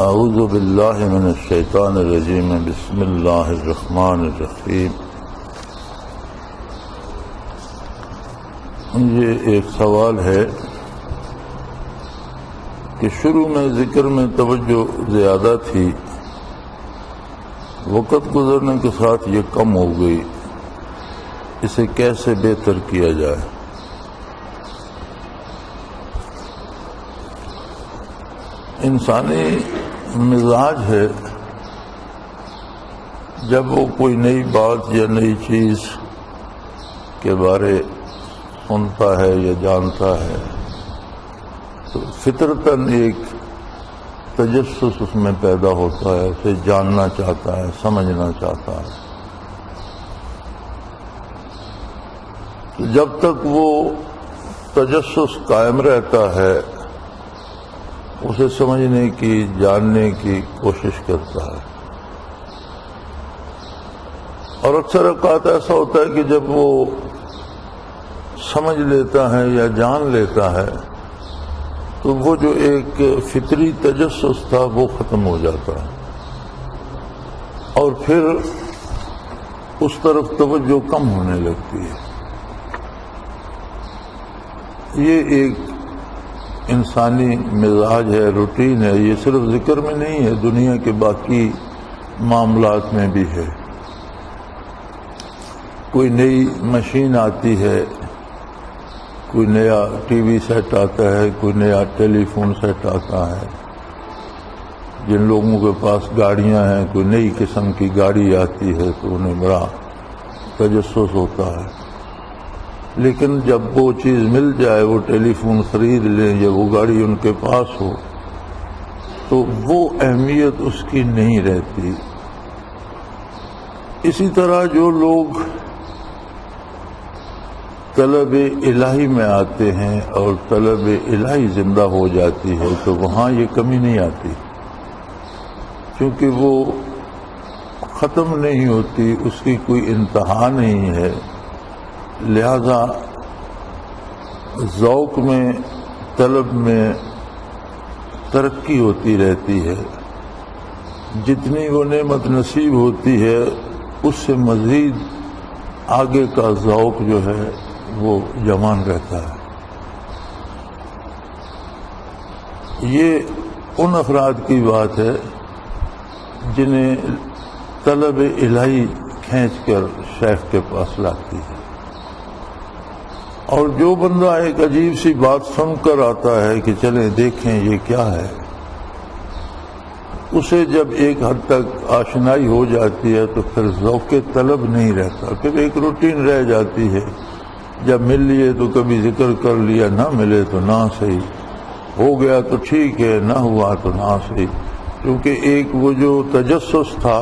اعوذ باللہ من الشیطان الرجیم بسم اللہ الرحمن الرحیم۔ یہ ایک سوال ہے کہ شروع میں ذکر میں توجہ زیادہ تھی، وقت گزرنے کے ساتھ یہ کم ہو گئی، اسے کیسے بہتر کیا جائے؟ انسانی مزاج ہے، جب وہ کوئی نئی بات یا نئی چیز کے بارے سنتا ہے یا جانتا ہے تو فطرتاً ایک تجسس اس میں پیدا ہوتا ہے، اسے جاننا چاہتا ہے، سمجھنا چاہتا ہے۔ تو جب تک وہ تجسس قائم رہتا ہے اسے سمجھنے کی، جاننے کی کوشش کرتا ہے، اور اکثر اوقات ایسا ہوتا ہے کہ جب وہ سمجھ لیتا ہے یا جان لیتا ہے تو وہ جو ایک فطری تجسس تھا وہ ختم ہو جاتا ہے، اور پھر اس طرف توجہ کم ہونے لگتی ہے۔ یہ ایک انسانی مزاج ہے، روٹین ہے، یہ صرف ذکر میں نہیں ہے، دنیا کے باقی معاملات میں بھی ہے۔ کوئی نئی مشین آتی ہے، کوئی نیا ٹی وی سیٹ آتا ہے، کوئی نیا ٹیلی فون سیٹ آتا ہے، جن لوگوں کے پاس گاڑیاں ہیں کوئی نئی قسم کی گاڑی آتی ہے تو انہیں بڑا تجسس ہوتا ہے، لیکن جب وہ چیز مل جائے، وہ ٹیلی فون خرید لیں یا وہ گاڑی ان کے پاس ہو تو وہ اہمیت اس کی نہیں رہتی۔ اسی طرح جو لوگ طلب الہی میں آتے ہیں اور طلب الہی زندہ ہو جاتی ہے تو وہاں یہ کمی نہیں آتی، کیونکہ وہ ختم نہیں ہوتی، اس کی کوئی انتہا نہیں ہے، لہذا ذوق میں، طلب میں ترقی ہوتی رہتی ہے۔ جتنی وہ نعمت نصیب ہوتی ہے اس سے مزید آگے کا ذوق جو ہے وہ جوان رہتا ہے۔ یہ ان افراد کی بات ہے جنہیں طلب الہی کھینچ کر شیخ کے پاس لاتی ہے، اور جو بندہ ایک عجیب سی بات سن کر آتا ہے کہ چلیں دیکھیں یہ کیا ہے، اسے جب ایک حد تک آشنائی ہو جاتی ہے تو پھر ذوق طلب نہیں رہتا، پھر ایک روٹین رہ جاتی ہے، جب مل لیے تو کبھی ذکر کر لیا، نہ ملے تو نہ صحیح، ہو گیا تو ٹھیک ہے، نہ ہوا تو نہ صحیح، کیونکہ ایک وہ جو تجسس تھا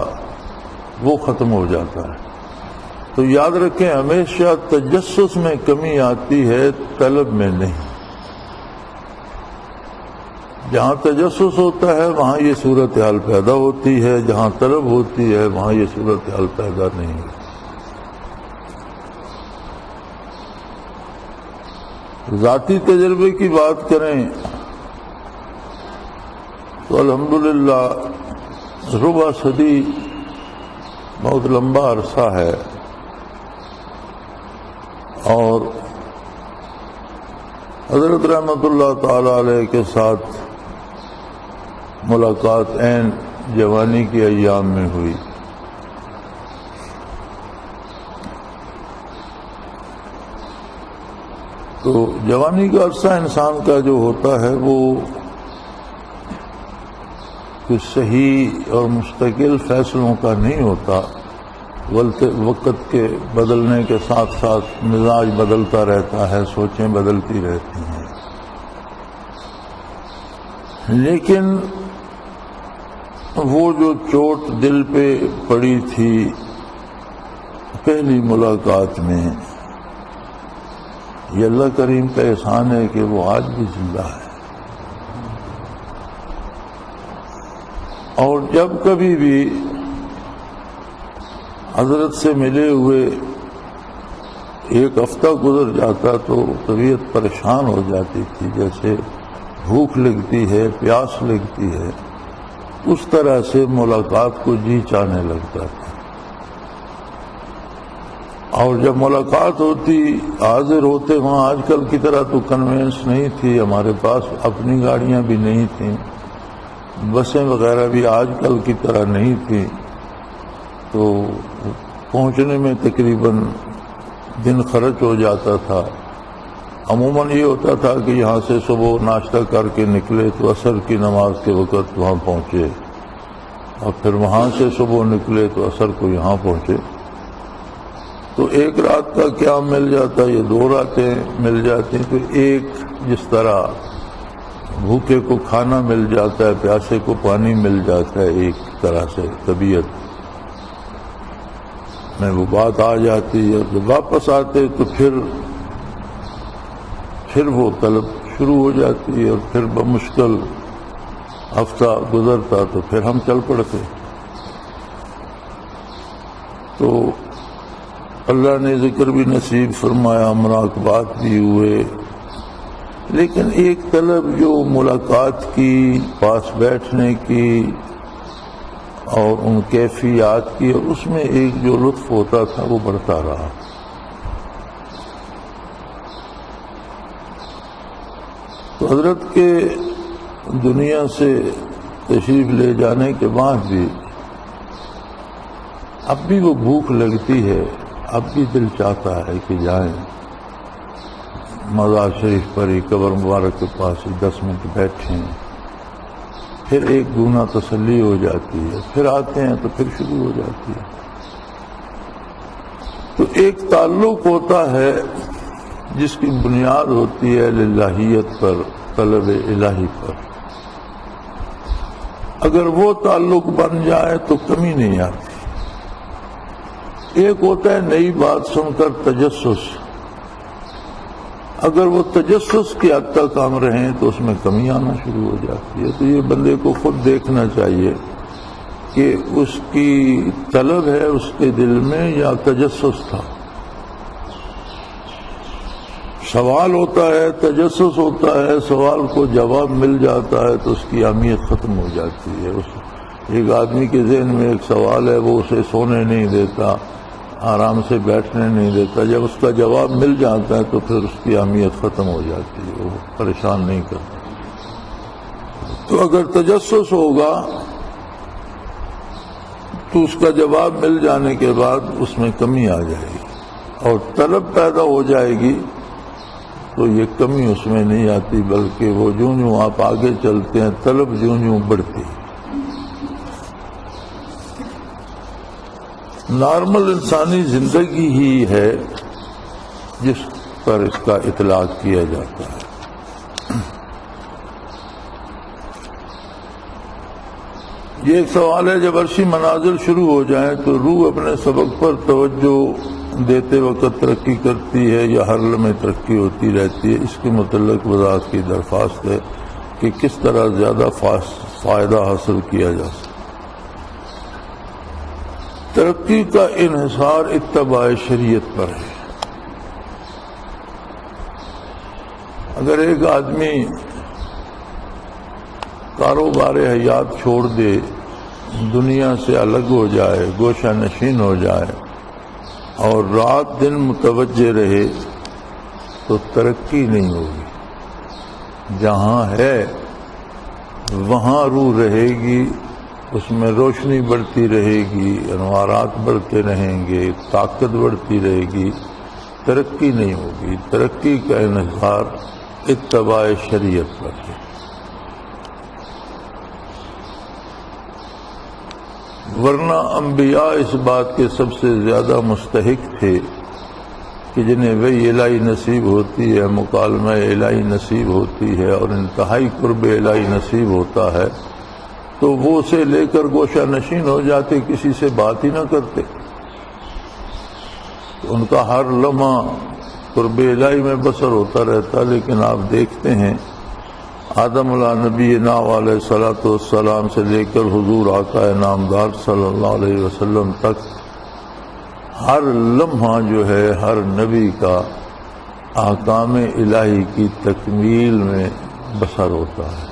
وہ ختم ہو جاتا ہے۔ تو یاد رکھیں، ہمیشہ تجسس میں کمی آتی ہے، طلب میں نہیں۔ جہاں تجسس ہوتا ہے وہاں یہ صورتحال پیدا ہوتی ہے، جہاں طلب ہوتی ہے وہاں یہ صورتحال پیدا نہیں ہوتی۔ ذاتی تجربے کی بات کریں تو الحمدللہ ربع صدی بہت لمبا عرصہ ہے، اور حضرت رحمت اللہ تعالی علیہ کے ساتھ ملاقات عین جوانی کے ایام میں ہوئی۔ تو جوانی کا عرصہ انسان کا جو ہوتا ہے وہ کچھ صحیح اور مستقل فیصلوں کا نہیں ہوتا، وقت کے بدلنے کے ساتھ ساتھ مزاج بدلتا رہتا ہے، سوچیں بدلتی رہتی ہیں، لیکن وہ جو چوٹ دل پہ پڑی تھی پہلی ملاقات میں، یہ اللہ کریم کا احسان ہے کہ وہ آج بھی زندہ ہے، اور جب کبھی بھی حضرت سے ملے ہوئے ایک ہفتہ گزر جاتا تو طبیعت پریشان ہو جاتی تھی، جیسے بھوک لگتی ہے، پیاس لگتی ہے، اس طرح سے ملاقات کو جی چاہنے لگتا تھا. اور جب ملاقات ہوتی حاضر ہوتے وہاں آج کل کی طرح تو کنوینس نہیں تھی، ہمارے پاس اپنی گاڑیاں بھی نہیں تھیں، بسیں وغیرہ بھی آج کل کی طرح نہیں تھیں، تو پہنچنے میں تقریباً دن خرچ ہو جاتا تھا. عموماً یہ ہوتا تھا کہ یہاں سے صبح ناشتہ کر کے نکلے تو عصر کی نماز کے وقت وہاں پہنچے، اور پھر وہاں سے صبح نکلے تو عصر کو یہاں پہنچے. تو ایک رات کا قیام مل جاتا، یہ 2 راتیں مل جاتی. تو ایک جس طرح بھوکے کو کھانا مل جاتا ہے، پیاسے کو پانی مل جاتا ہے، ایک طرح سے طبیعت میں وہ بات آ جاتی ہے. جب واپس آتے تو پھر وہ طلب شروع ہو جاتی ہے، اور پھر بمشکل ہفتہ گزرتا تو پھر ہم چل پڑتے. تو اللہ نے ذکر بھی نصیب فرمایا، مراقبات بھی ہوئے، لیکن ایک طلب جو ملاقات کی، پاس بیٹھنے کی اور ان کیفیات کی، اور اس میں ایک جو لطف ہوتا تھا وہ بڑھتا رہا. تو حضرت کے دنیا سے تشریف لے جانے کے بعد بھی اب بھی وہ بھوک لگتی ہے، اب بھی دل چاہتا ہے کہ جائیں مزار شریف پر ہی، قبر مبارک کے پاس ہی 10 منٹ بیٹھیں، پھر ایک گنا تسلی ہو جاتی ہے، پھر آتے ہیں تو پھر شروع ہو جاتی ہے. تو ایک تعلق ہوتا ہے جس کی بنیاد ہوتی ہے للہیت پر، طلب الہی پر. اگر وہ تعلق بن جائے تو کمی نہیں آتی. ایک ہوتا ہے نئی بات سن کر تجسس، اگر وہ تجسس کی حد تک ہم رہیں تو اس میں کمی آنا شروع ہو جاتی ہے. تو یہ بندے کو خود دیکھنا چاہیے کہ اس کی طلب ہے اس کے دل میں یا تجسس تھا. سوال ہوتا ہے، تجسس ہوتا ہے، سوال کو جواب مل جاتا ہے تو اس کی اہمیت ختم ہو جاتی ہے. ایک آدمی کے ذہن میں ایک سوال ہے، وہ اسے سونے نہیں دیتا، آرام سے بیٹھنے نہیں دیتا. جب اس کا جواب مل جاتا ہے تو پھر اس کی اہمیت ختم ہو جاتی ہے، وہ پریشان نہیں کرتا. تو اگر تجسس ہوگا تو اس کا جواب مل جانے کے بعد اس میں کمی آ جائے گی، اور طلب پیدا ہو جائے گی تو یہ کمی اس میں نہیں آتی، بلکہ وہ جوں آپ آگے چلتے ہیں طلب جوں بڑھتی ہے. نارمل انسانی زندگی ہی ہے جس پر اس کا اطلاق کیا جاتا ہے. یہ ایک سوال ہے، جب عرشی منازل شروع ہو جائیں تو روح اپنے سبق پر توجہ دیتے وقت ترقی کرتی ہے یا ہر لمحے ترقی ہوتی رہتی ہے؟ اس کے متعلق وضاحت کی درخواست ہے کہ کس طرح زیادہ فائدہ حاصل کیا جا سکے. ترقی کا انحصار اتباع شریعت پر ہے. اگر ایک آدمی کاروبار حیات چھوڑ دے، دنیا سے الگ ہو جائے، گوشہ نشین ہو جائے اور رات دن متوجہ رہے تو ترقی نہیں ہوگی. جہاں ہے وہاں روح رہے گی، اس میں روشنی بڑھتی رہے گی، انوارات بڑھتے رہیں گے، طاقت بڑھتی رہے گی، ترقی نہیں ہوگی. ترقی کا انحصار اتباع شریعت پر ہے. ورنہ انبیاء اس بات کے سب سے زیادہ مستحق تھے کہ جنہیں وحی الہی نصیب ہوتی ہے، مکالمہ الہی نصیب ہوتی ہے اور انتہائی قرب الہی نصیب ہوتا ہے تو وہ اسے لے کر گوشہ نشین ہو جاتے، کسی سے بات ہی نہ کرتے. ان کا ہر لمحہ قرب الہی میں بسر ہوتا رہتا. لیکن آپ دیکھتے ہیں آدم علیہ نبینا علیہ الصلوۃ والسلام سے لے کر حضور آقا نامدار صلی اللہ علیہ وسلم تک ہر لمحہ جو ہے ہر نبی کا احکام الہی کی تکمیل میں بسر ہوتا ہے.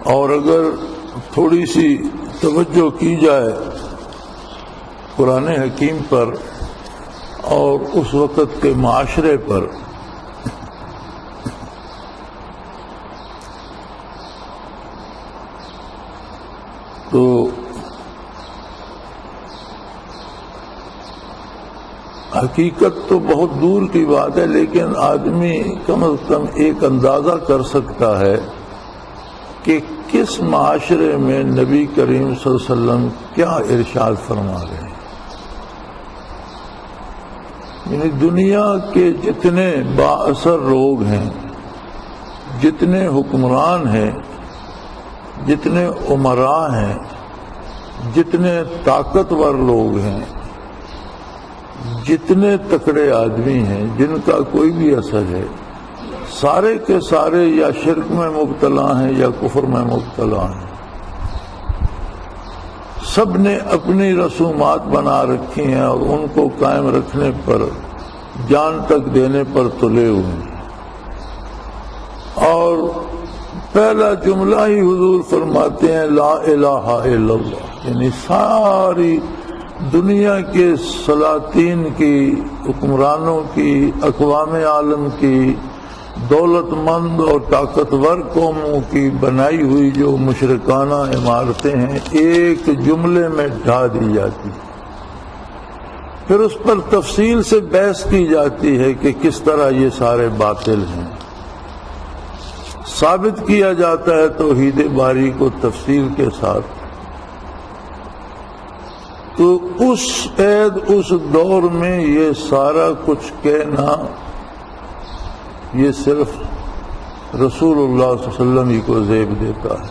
اور اگر تھوڑی سی توجہ کی جائے قرآن حکیم پر اور اس وقت کے معاشرے پر، تو حقیقت تو بہت دور کی بات ہے، لیکن آدمی کم از کم ایک اندازہ کر سکتا ہے کہ کس معاشرے میں نبی کریم صلی اللہ علیہ وسلم کیا ارشاد فرما رہے ہیں۔ یعنی دنیا کے جتنے با اثر لوگ ہیں، جتنے حکمران ہیں، جتنے امراء ہیں، جتنے طاقتور لوگ ہیں، جتنے تکڑے آدمی ہیں جن کا کوئی بھی اثر ہے، سارے کے سارے یا شرک میں مبتلا ہیں یا کفر میں مبتلا ہیں۔ سب نے اپنی رسومات بنا رکھی ہیں اور ان کو قائم رکھنے پر، جان تک دینے پر تلے ہوئے ہیں۔ اور پہلا جملہ ہی حضور فرماتے ہیں لا الہ الا اللہ، یعنی ساری دنیا کے سلاطین کی، حکمرانوں کی، اقوام عالم کی، دولت مند اور طاقتور قوموں کی بنائی ہوئی جو مشرکانہ عمارتیں ہیں، ایک جملے میں ڈھا دی جاتی، پھر اس پر تفصیل سے بحث کی جاتی ہے کہ کس طرح یہ سارے باطل ہیں۔ ثابت کیا جاتا ہے توحید باری کو تفصیل کے ساتھ۔ تو اس عید، اس دور میں یہ سارا کچھ کہنا، یہ صرف رسول اللہ صلی اللہ علیہ وسلم ہی کو زیب دیتا ہے۔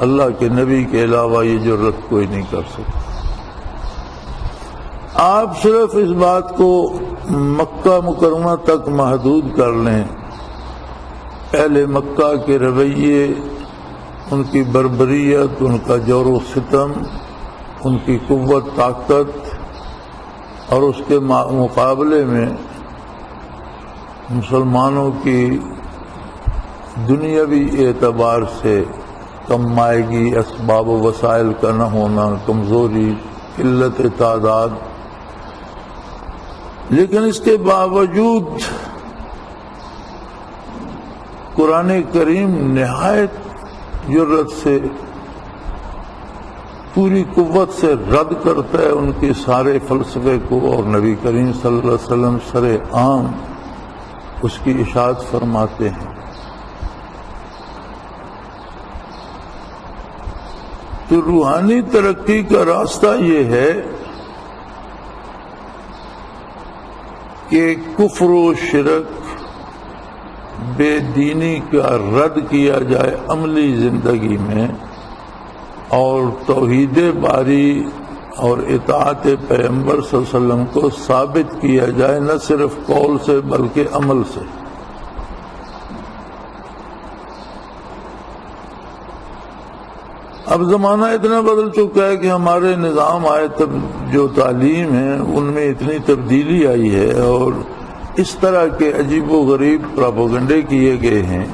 اللہ کے نبی کے علاوہ یہ جرت کوئی نہیں کر سکتا۔ آپ صرف اس بات کو مکہ مکرمہ تک محدود کر لیں، اہل مکہ کے رویے، ان کی بربریت، ان کا جور و ستم، ان کی قوت طاقت، اور اس کے مقابلے میں مسلمانوں کی دنیاوی اعتبار سے کم مائگی، اسباب و وسائل کا نہ ہونا، کمزوری، قلت تعداد، لیکن اس کے باوجود قرآن کریم نہایت جرت سے، پوری قوت سے رد کرتا ہے ان کے سارے فلسفے کو، اور نبی کریم صلی اللہ علیہ وسلم سر عام اس کی اشاعت فرماتے ہیں۔ تو روحانی ترقی کا راستہ یہ ہے کہ کفر و شرک، بے دینی کا رد کیا جائے عملی زندگی میں، اور توحید باری اور اطاعت پیغمبر صلی اللہ علیہ وسلم کو ثابت کیا جائے، نہ صرف قول سے بلکہ عمل سے۔ اب زمانہ اتنا بدل چکا ہے کہ ہمارے نظام آئے تب جو تعلیم ہے ان میں اتنی تبدیلی آئی ہے، اور اس طرح کے عجیب و غریب پراپیگنڈے کیے گئے ہیں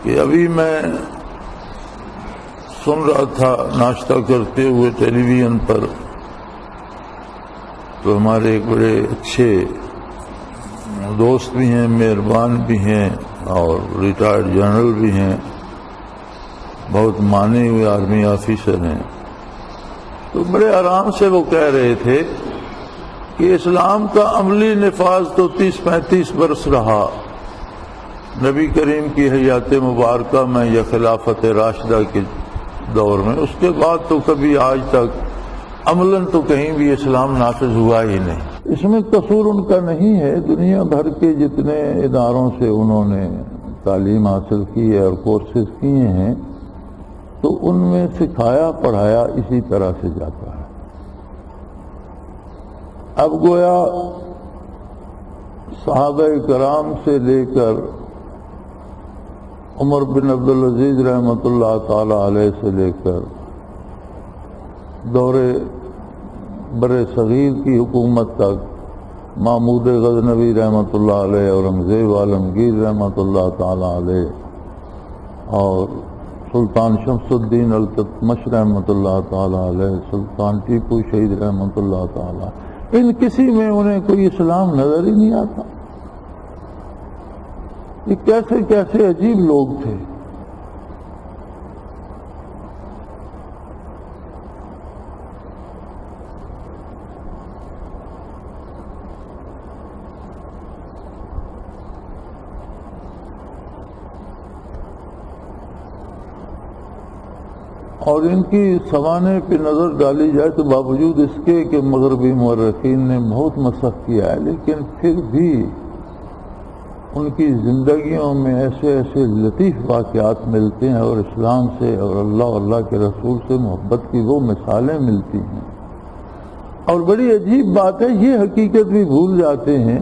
کہ ابھی میں سن رہا تھا ناشتہ کرتے ہوئے ٹیلی ویژن پر، تو ہمارے ایک بڑے اچھے دوست بھی ہیں، مہربان بھی ہیں، اور ریٹائرڈ جنرل بھی ہیں، بہت مانے ہوئے آرمی آفیسر ہیں۔ تو بڑے آرام سے وہ کہہ رہے تھے کہ اسلام کا عملی نفاذ تو 30-35 برس رہا نبی کریم کی حیات مبارکہ میں یا خلافت راشدہ کے دور میں، اس کے بعد تو کبھی آج تک عملاً تو کہیں بھی اسلام نافذ ہوا ہی نہیں۔ اس میں قصور ان کا نہیں ہے، دنیا بھر کے جتنے اداروں سے انہوں نے تعلیم حاصل کی ہے اور کورسز کیے ہیں، تو ان میں سکھایا پڑھایا اسی طرح سے جاتا ہے۔ اب گویا صحابہ کرام سے لے کر عمر بن عبدالعزیز رحمۃ اللہ تعالی علیہ سے لے کر دور بر صغیر کی حکومت تک، محمود غزنوی رحمۃ اللہ علیہ، اورنگزیب عالمگیر رحمۃ اللہ تعالی علیہ، اور سلطان شمس الدین التتمش رحمۃ اللہ تعالی علیہ، سلطان ٹیپو شہید رحمۃ اللہ تعالی، ان کسی میں انہیں کوئی اسلام نظر ہی نہیں آتا۔ یہ کیسے کیسے عجیب لوگ تھے۔ اور ان کی سوانح پہ نظر ڈالی جائے تو باوجود اس کے کہ مغربی مورخین نے بہت مسخ کیا ہے، لیکن پھر بھی ان کی زندگیوں میں ایسے ایسے لطیف واقعات ملتے ہیں، اور اسلام سے اور اللہ کے رسول سے محبت کی وہ مثالیں ملتی ہیں۔ اور بڑی عجیب بات ہے، یہ حقیقت بھی بھول جاتے ہیں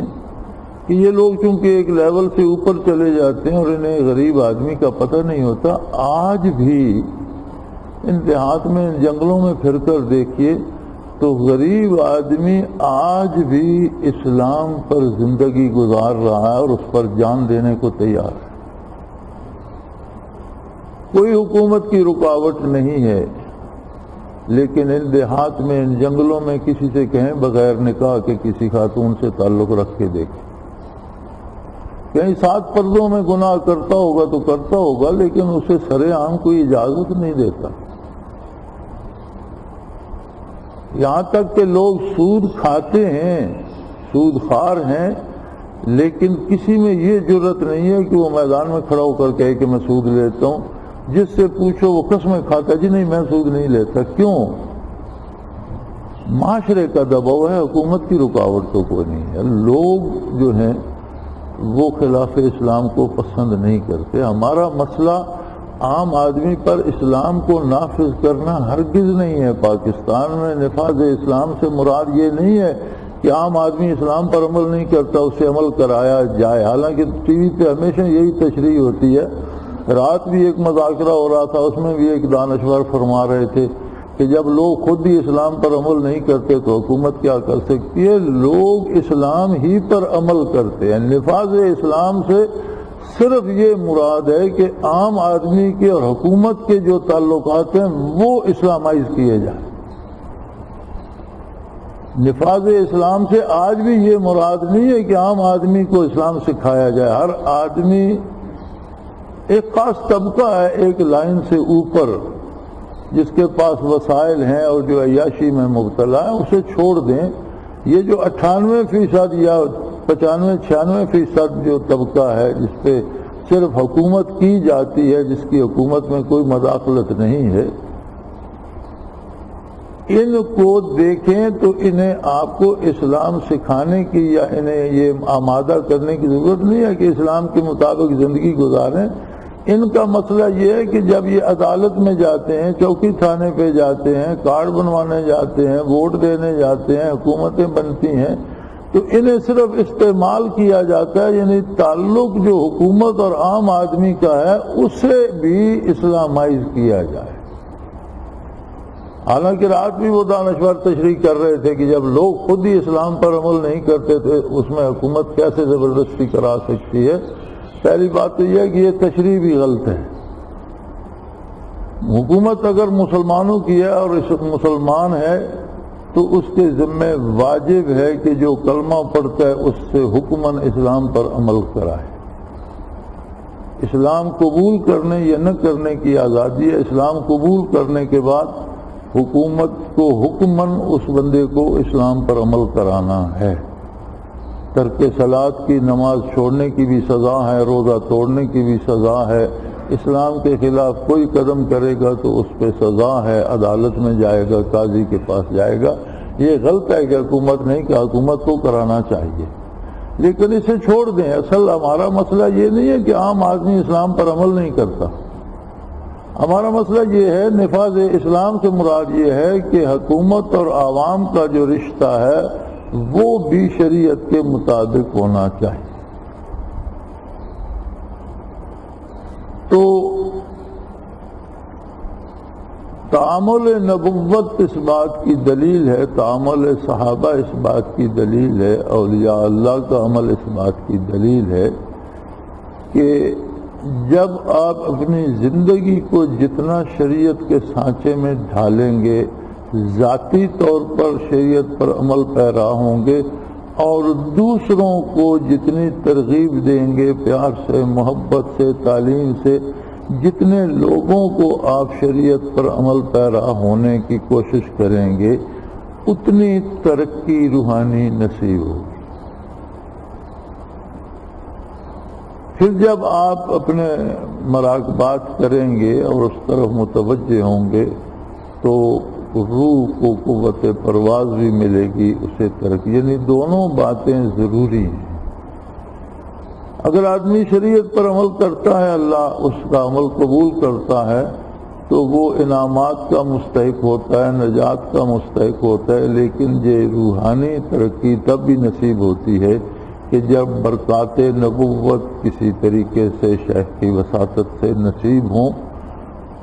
کہ یہ لوگ چونکہ ایک لیول سے اوپر چلے جاتے ہیں اور انہیں غریب آدمی کا پتہ نہیں ہوتا۔ آج بھی ان دیہات میں، ان جنگلوں میں پھر کر دیکھیے تو غریب آدمی آج بھی اسلام پر زندگی گزار رہا ہے اور اس پر جان دینے کو تیار ہے۔ کوئی حکومت کی رکاوٹ نہیں ہے، لیکن ان دیہات میں، ان جنگلوں میں کسی سے کہیں بغیر نکاح کے کسی خاتون سے تعلق رکھ کے دیکھیں، کہیں 7 پردوں میں گناہ کرتا ہوگا تو کرتا ہوگا، لیکن اسے سرے عام کوئی اجازت نہیں دیتا۔ یہاں تک کہ لوگ سود کھاتے ہیں، سود خوار ہیں، لیکن کسی میں یہ جرت نہیں ہے کہ وہ میدان میں کھڑا ہو کر کہے کہ میں سود لیتا ہوں۔ جس سے پوچھو وہ قسمیں کھاتا، جی نہیں میں سود نہیں لیتا۔ کیوں؟ معاشرے کا دباؤ ہے، حکومت کی رکاوٹ تو کوئی نہیں ہے۔ لوگ جو ہیں وہ خلاف اسلام کو پسند نہیں کرتے۔ ہمارا مسئلہ عام آدمی پر اسلام کو نافذ کرنا ہرگز نہیں ہے۔ پاکستان میں نفاذ اسلام سے مراد یہ نہیں ہے کہ عام آدمی اسلام پر عمل نہیں کرتا، اسے عمل کرایا جائے۔ حالانکہ ٹی وی پہ ہمیشہ یہی تشریح ہوتی ہے۔ رات بھی ایک مذاکرہ ہو رہا تھا، اس میں بھی ایک دانشور فرما رہے تھے کہ جب لوگ خود ہی اسلام پر عمل نہیں کرتے تو حکومت کیا کر سکتی ہے؟ لوگ اسلام ہی پر عمل کرتے ہیں۔ نفاذ اسلام سے صرف یہ مراد ہے کہ عام آدمی کے اور حکومت کے جو تعلقات ہیں وہ اسلامائز کیے جائیں۔ نفاذ اسلام سے آج بھی یہ مراد نہیں ہے کہ عام آدمی کو اسلام سکھایا جائے۔ ہر آدمی، ایک خاص طبقہ ہے ایک لائن سے اوپر جس کے پاس وسائل ہیں اور جو عیاشی میں مبتلا ہے، اسے چھوڑ دیں۔ یہ جو 98% یا 95-96% جو طبقہ ہے جس پہ صرف حکومت کی جاتی ہے، جس کی حکومت میں کوئی مداخلت نہیں ہے، ان کو دیکھیں تو انہیں آپ کو اسلام سکھانے کی یا انہیں یہ آمادہ کرنے کی ضرورت نہیں ہے کہ اسلام کے مطابق زندگی گزاریں۔ ان کا مسئلہ یہ ہے کہ جب یہ عدالت میں جاتے ہیں، چوکی تھانے پہ جاتے ہیں، کارڈ بنوانے جاتے ہیں، ووٹ دینے جاتے ہیں، حکومتیں بنتی ہیں، تو انہیں صرف استعمال کیا جاتا ہے، یعنی تعلق جو حکومت اور عام آدمی کا ہے اسے بھی اسلامائز کیا جائے۔ حالانکہ رات بھی وہ دانشور تشریح کر رہے تھے کہ جب لوگ خود ہی اسلام پر عمل نہیں کرتے تھے اس میں حکومت کیسے زبردستی کرا سکتی ہے۔ پہلی بات تو یہ ہے کہ یہ تشریح بھی غلط ہے۔ حکومت اگر مسلمانوں کی ہے اور مسلمان ہے تو اس کے ذمہ واجب ہے کہ جو کلمہ پڑھتا ہے اس سے حکماً اسلام پر عمل کرائے۔ اسلام قبول کرنے یا نہ کرنے کی آزادی ہے۔ اسلام قبول کرنے کے بعد حکومت کو حکماً اس بندے کو اسلام پر عمل کرانا ہے۔ ترک صلاۃ کی، نماز چھوڑنے کی بھی سزا ہے، روزہ توڑنے کی بھی سزا ہے۔ اسلام کے خلاف کوئی قدم کرے گا تو اس پہ سزا ہے، عدالت میں جائے گا، قاضی کے پاس جائے گا۔ یہ غلط ہے کہ حکومت نہیں، کہ حکومت کو کرانا چاہیے، لیکن اسے چھوڑ دیں۔ اصل ہمارا مسئلہ یہ نہیں ہے کہ عام آدمی اسلام پر عمل نہیں کرتا۔ ہمارا مسئلہ یہ ہے، نفاذ اسلام سے مراد یہ ہے کہ حکومت اور عوام کا جو رشتہ ہے وہ بھی شریعت کے مطابق ہونا چاہیے۔ تو تعامل نبوت اس بات کی دلیل ہے، تعامل صحابہ اس بات کی دلیل ہے، اولیاء اللہ کا عمل اس بات کی دلیل ہے کہ جب آپ اپنی زندگی کو جتنا شریعت کے سانچے میں ڈھالیں گے، ذاتی طور پر شریعت پر عمل پیرا ہوں گے اور دوسروں کو جتنی ترغیب دیں گے، پیار سے، محبت سے، تعلیم سے، جتنے لوگوں کو آپ شریعت پر عمل پیرا ہونے کی کوشش کریں گے، اتنی ترقی روحانی نصیب ہوگی۔ پھر جب آپ اپنے مراقبات کریں گے اور اس طرف متوجہ ہوں گے تو روح کو قوت پرواز بھی ملے گی، اسے ترقی، یعنی دونوں باتیں ضروری ہیں۔ اگر آدمی شریعت پر عمل کرتا ہے، اللہ اس کا عمل قبول کرتا ہے تو وہ انعامات کا مستحق ہوتا ہے، نجات کا مستحق ہوتا ہے، لیکن یہ روحانی ترقی تب بھی نصیب ہوتی ہے کہ جب برکات نبوت کسی طریقے سے شیخ کی وساطت سے نصیب ہوں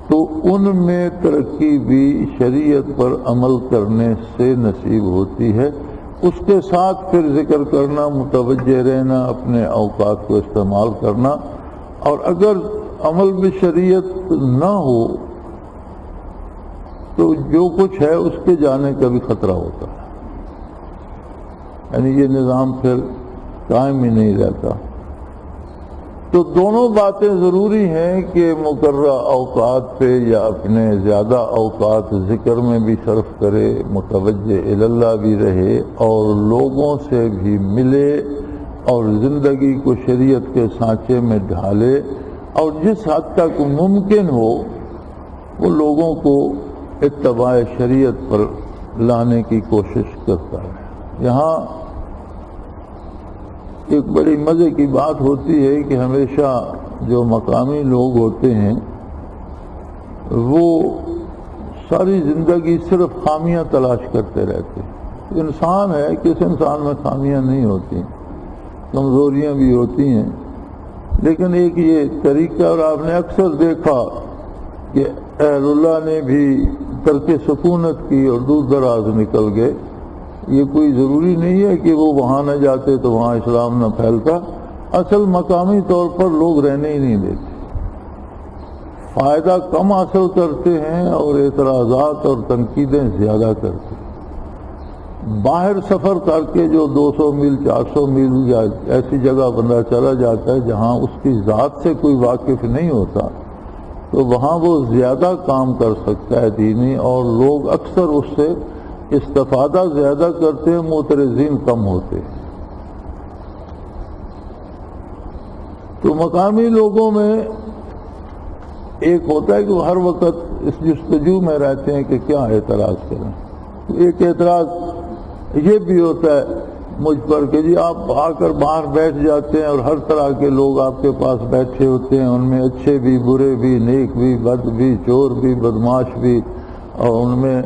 تو ان میں ترقی بھی شریعت پر عمل کرنے سے نصیب ہوتی ہے۔ اس کے ساتھ پھر ذکر کرنا، متوجہ رہنا، اپنے اوقات کو استعمال کرنا، اور اگر عمل بشریعت نہ ہو تو جو کچھ ہے اس کے جانے کا بھی خطرہ ہوتا ہے، یعنی یہ نظام پھر قائم ہی نہیں رہتا۔ تو دونوں باتیں ضروری ہیں کہ مقررہ اوقات پہ یا اپنے زیادہ اوقات ذکر میں بھی صرف کرے، متوجہ اللہ بھی رہے اور لوگوں سے بھی ملے اور زندگی کو شریعت کے سانچے میں ڈھالے، اور جس حد تک ممکن ہو وہ لوگوں کو اتباع شریعت پر لانے کی کوشش کرتا ہے۔ یہاں ایک بڑی مزے کی بات ہوتی ہے کہ ہمیشہ جو مقامی لوگ ہوتے ہیں وہ ساری زندگی صرف خامیاں تلاش کرتے رہتے ہیں۔ انسان ہے، کس انسان میں خامیاں نہیں ہوتی، کمزوریاں بھی ہوتی ہیں، لیکن ایک یہ طریقہ، اور آپ نے اکثر دیکھا کہ اہل اللہ نے بھی ترک سکونت کی اور دور دراز نکل گئے۔ یہ کوئی ضروری نہیں ہے کہ وہ وہاں نہ جاتے تو وہاں اسلام نہ پھیلتا، اصل مقامی طور پر لوگ رہنے ہی نہیں دیتے، فائدہ کم حاصل کرتے ہیں اور اعتراضات اور تنقیدیں زیادہ کرتے ہیں۔ باہر سفر کر کے جو 200 میل 400 میل یا ایسی جگہ بندہ چلا جاتا ہے جہاں اس کی ذات سے کوئی واقف نہیں ہوتا تو وہاں وہ زیادہ کام کر سکتا ہے دینی، اور لوگ اکثر اس سے استفادہ زیادہ کرتے ہیں، معترضین کم ہوتے ہیں۔ تو مقامی لوگوں میں ایک ہوتا ہے کہ وہ ہر وقت اس جستجو میں رہتے ہیں کہ کیا اعتراض کریں۔ ایک اعتراض یہ بھی ہوتا ہے مجھ پر کہ جی آپ آ کر باہر بیٹھ جاتے ہیں اور ہر طرح کے لوگ آپ کے پاس بیٹھے ہوتے ہیں، ان میں اچھے بھی، برے بھی، نیک بھی، بد بھی، چور بھی، بدماش بھی، اور ان میں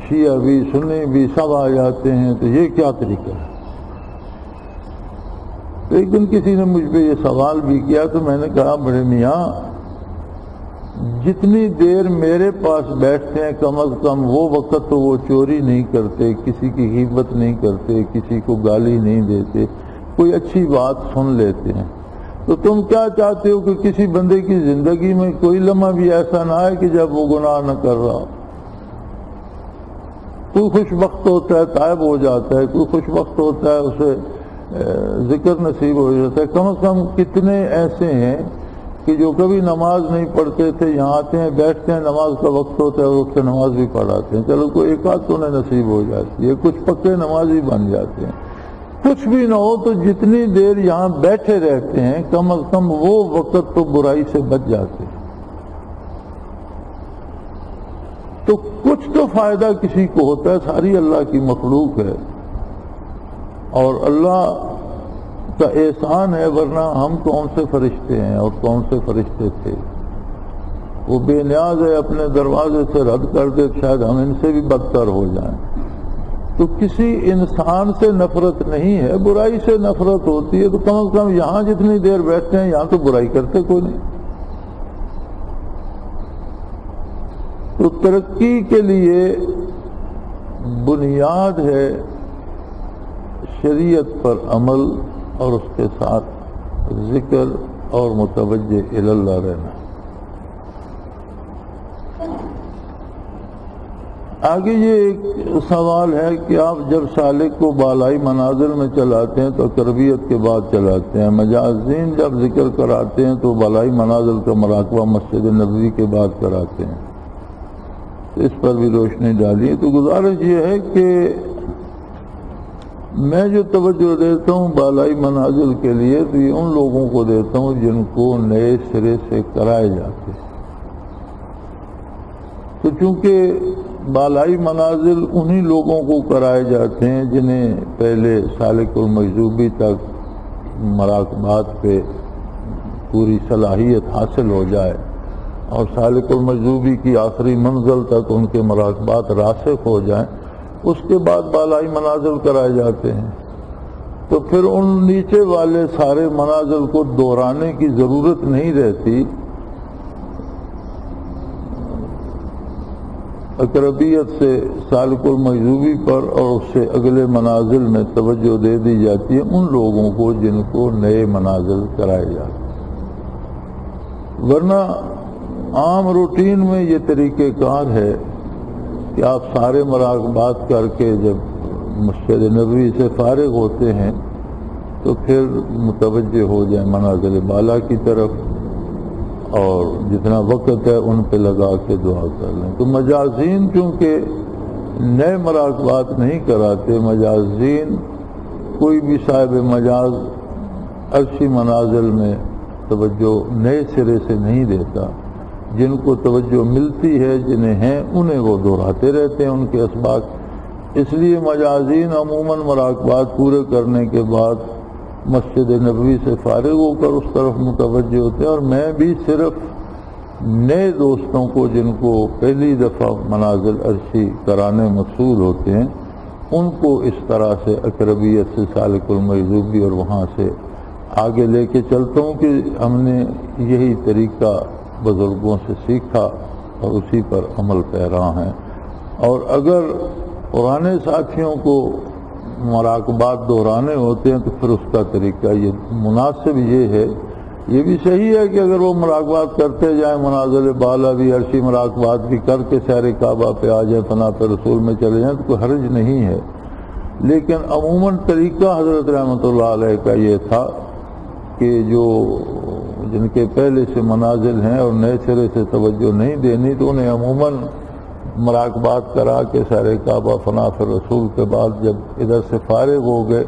شیعہ بھی، سنی بھی، سب آ جاتے ہیں، تو یہ کیا طریقہ ہے؟ ایک دن کسی نے مجھ پہ یہ سوال بھی کیا تو میں نے کہا بڑے میاں، جتنی دیر میرے پاس بیٹھتے ہیں کم از کم وہ وقت تو وہ چوری نہیں کرتے، کسی کی غیبت نہیں کرتے، کسی کو گالی نہیں دیتے، کوئی اچھی بات سن لیتے ہیں۔ تو تم کیا چاہتے ہو کہ کسی بندے کی زندگی میں کوئی لمحہ بھی ایسا نہ آئے کہ جب وہ گناہ نہ کر رہا ہو؟ کوئی خوش وقت ہوتا ہے تائب ہو جاتا ہے، کوئی خوش وقت ہوتا ہے اسے ذکر نصیب ہو جاتا ہے۔ کم از کم کتنے ایسے ہیں کہ جو کبھی نماز نہیں پڑھتے تھے، یہاں آتے ہیں، بیٹھتے ہیں، نماز کا وقت ہوتا ہے اس سے نماز بھی پڑھاتے ہیں، چلو کوئی ایک آدھ تو انہیں نصیب ہو جاتی ہے، کچھ پکے نمازی بن جاتے ہیں۔ کچھ بھی نہ ہو تو جتنی دیر یہاں بیٹھے رہتے ہیں کم از کم وہ وقت تو برائی سے بچ جاتے ہیں، تو کچھ تو فائدہ کسی کو ہوتا ہے۔ ساری اللہ کی مخلوق ہے اور اللہ کا احسان ہے، ورنہ ہم کون سے فرشتے ہیں اور کون سے فرشتے تھے؟ وہ بے نیاز ہے، اپنے دروازے سے رد کر دے، شاید ہم ان سے بھی بدتر ہو جائیں۔ تو کسی انسان سے نفرت نہیں ہے، برائی سے نفرت ہوتی ہے، تو کم از کم یہاں جتنی دیر بیٹھتے ہیں یہاں تو برائی کرتے کوئی نہیں۔ تو ترقی کے لیے بنیاد ہے شریعت پر عمل اور اس کے ساتھ ذکر اور متوجہ الی اللہ رہنا۔ آگے یہ ایک سوال ہے کہ آپ جب سالک کو بالائی منازل میں چلاتے ہیں تو تربیت کے بعد چلاتے ہیں، مجازین جب ذکر کراتے ہیں تو بالائی منازل کا مراقبہ مسجد نبوی کے بعد کراتے ہیں، اس پر بھی روشنی ڈالیے۔ تو گزارش یہ ہے کہ میں جو توجہ دیتا ہوں بالائی منازل کے لیے تو یہ ان لوگوں کو دیتا ہوں جن کو نئے سرے سے کرائے جاتے ہیں۔ تو چونکہ بالائی منازل انہی لوگوں کو کرائے جاتے ہیں جنہیں پہلے سالک المجذوبی تک مراقبات پہ پوری صلاحیت حاصل ہو جائے اور سالک المجذوبی کی آخری منزل تک ان کے مراقبات راسخ ہو جائیں، اس کے بعد بالائی منازل کرائے جاتے ہیں۔ تو پھر ان نیچے والے سارے منازل کو دہرانے کی ضرورت نہیں رہتی، اقربیت سے سالک المجذوبی پر اور اس سے اگلے منازل میں توجہ دے دی جاتی ہے ان لوگوں کو جن کو نئے منازل کرائے جاتے ہیں۔ ورنہ عام روٹین میں یہ طریقہ کار ہے کہ آپ سارے مراقبات کر کے جب مسجد نبوی سے فارغ ہوتے ہیں تو پھر متوجہ ہو جائیں منازل بالا کی طرف اور جتنا وقت ہے ان پہ لگا کے دعا کر لیں۔ تو مجازین چونکہ نئے مراقبات نہیں کراتے، مجازین کوئی بھی صاحب مجاز عرشی منازل میں توجہ نئے سرے سے نہیں دیتا، جن کو توجہ ملتی ہے جنہیں ہیں انہیں وہ دہراتے رہتے ہیں ان کے اسباق۔ اس لیے مجازین عموماً مراقبات پورے کرنے کے بعد مسجد نبوی سے فارغ ہو کر اس طرف متوجہ ہوتے ہیں، اور میں بھی صرف نئے دوستوں کو جن کو پہلی دفعہ منازل عرشی کرانے مقصود ہوتے ہیں ان کو اس طرح سے اقربیت سے سالک المجذوبی اور وہاں سے آگے لے کے چلتا ہوں کہ ہم نے یہی طریقہ بزرگوں سے سیکھا اور اسی پر عمل پیرا ہیں۔ اور اگر پرانے ساتھیوں کو مراقبات دہرانے ہوتے ہیں تو پھر اس کا طریقہ یہ مناسب یہ ہے، یہ بھی صحیح ہے کہ اگر وہ مراقبات کرتے جائیں منازل بالا بھی عرشی مراقبات بھی کر کے سیر کعبہ پہ آ جائیں فنا پہ رسول میں چلے جائیں تو کوئی حرج نہیں ہے، لیکن عموماً طریقہ حضرت رحمۃ اللہ علیہ کا یہ تھا کہ جو جن کے پہلے سے منازل ہیں اور نئے سرے سے توجہ نہیں دینی تو انہیں عموماً مراقبات کرا کے سیر کعبہ فنا پہ رسول کے بعد جب ادھر سے فارغ ہو گئے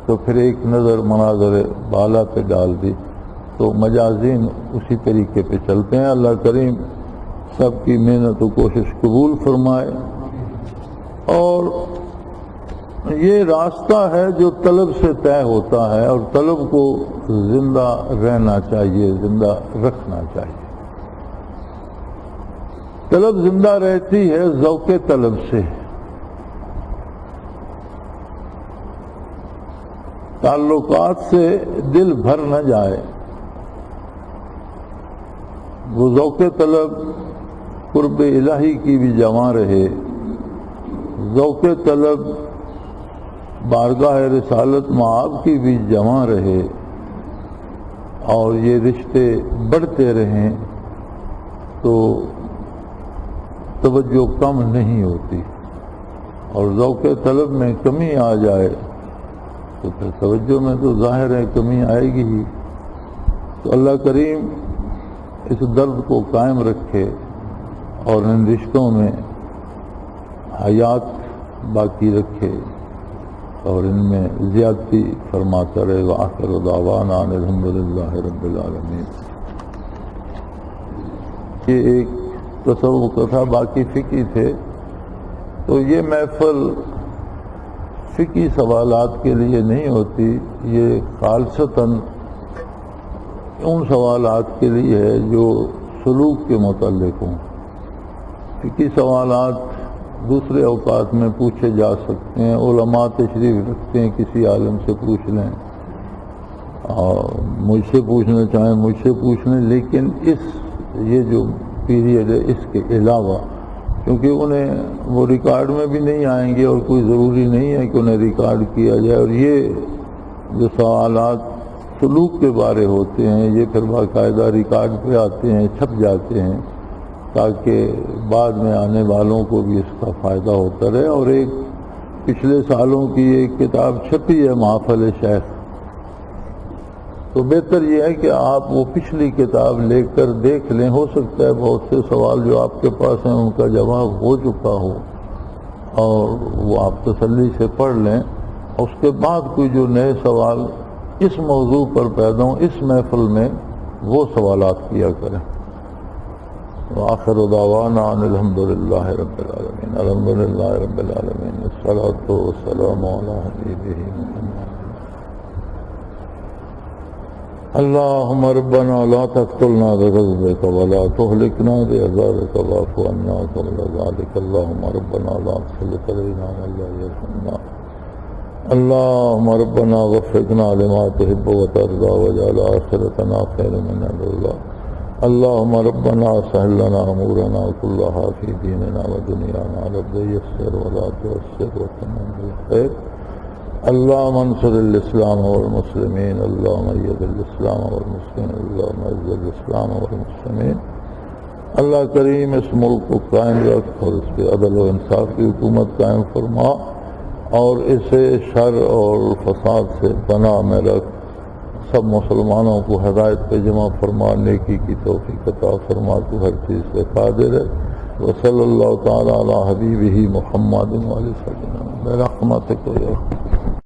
تو پھر ایک نظر مناظر بالا پہ ڈال دی۔ تو مجازین اسی طریقے پہ چلتے ہیں۔ اللہ کریم سب کی محنت و کوشش قبول فرمائے۔ اور یہ راستہ ہے جو طلب سے طے ہوتا ہے اور طلب کو زندہ رہنا چاہیے، زندہ رکھنا چاہیے۔ طلب زندہ رہتی ہے ذوق طلب سے، تعلقات سے دل بھر نہ جائے، وہ ذوق طلب قرب الہی کی بھی جمع رہے، ذوق طلب بارگاہ رسالت معاب کی بھی جمع رہے، اور یہ رشتے بڑھتے رہیں تو توجہ کم نہیں ہوتی، اور ذوق طلب میں کمی آ جائے تو پھر توجہ میں تو ظاہر ہے کمی آئے گی ہی۔ تو اللہ کریم اس درد کو قائم رکھے اور ان رشتوں میں حیات باقی رکھے اور ان میں زیادتی فرماتا رہے۔ وآخر دعوانا ان الحمدللہ رب العالمین۔ یہ ایک تصوف کا تھا، باقی فقہی تھے۔ تو یہ محفل فقہی سوالات کے لیے نہیں ہوتی، یہ خالصتاً ان سوالات کے لیے ہے جو سلوک کے متعلق ہوں۔ فقہی سوالات دوسرے اوقات میں پوچھے جا سکتے ہیں، علماء تشریف رکھتے ہیں، کسی عالم سے پوچھ لیں اور مجھ سے پوچھنا چاہیں مجھ سے پوچھ لیں، لیکن یہ جو پیریڈ ہے اس کے علاوہ، کیونکہ انہیں وہ ریکارڈ میں بھی نہیں آئیں گے اور کوئی ضروری نہیں ہے کہ انہیں ریکارڈ کیا جائے، اور یہ جو سوالات سلوک کے بارے ہوتے ہیں، یہ پھر باقاعدہ ریکارڈ پہ آتے ہیں، چھپ جاتے ہیں تاکہ بعد میں آنے والوں کو بھی اس کا فائدہ ہوتا رہے۔ اور ایک پچھلے سالوں کی ایک کتاب چھپی ہے محافل شیخ، تو بہتر یہ ہے کہ آپ وہ پچھلی کتاب لے کر دیکھ لیں، ہو سکتا ہے بہت سے سوال جو آپ کے پاس ہیں ان کا جواب ہو چکا ہو، اور وہ آپ تسلی سے پڑھ لیں۔ اس کے بعد کوئی جو نئے سوال اس موضوع پر پیدا ہوں اس محفل میں، وہ سوالات کیا کریں۔ وآخر دعوانا ان الحمدللہ رب العالمین، الحمدللہ رب العالمین، الصلاۃ والسلام علی حبیبہ محمد۔ اللہم ربنا لا تقتلنا بغضبک ولا تہلکنا بعذابک واعف عنا قبل ذلک، اللہم ربنا لا تسلط علینا من لا یرحمنا، اللہم ربنا وفقنا لما تحب وترضى واجعل آخرتنا خیر من اللہ، اللہم ربنا سهل لنا امورنا كلها في دیننا ودنیانا، رب یسر ولا تعسر وتمم بالخیر، اللہم انصر الاسلام والمسلمین، اللہم اید الاسلام والمسلمین، اللہم اعز الاسلام والمسلمین۔ اللہ کریم اس ملک کو قائم رکھ اور اس پہ عدل و انصاف کی حکومت قائم فرما، اور اسے شر اور فساد سے پناہ میں رکھ، سب مسلمانوں کو ہدایت پہ جمع فرما، نیکی کی توفیق عطا فرما، تو ہر چیز سے قادر ہے۔ وصلی اللہ تعالی علی حبیبہ محمد وعلی سیدنا برحمتک یا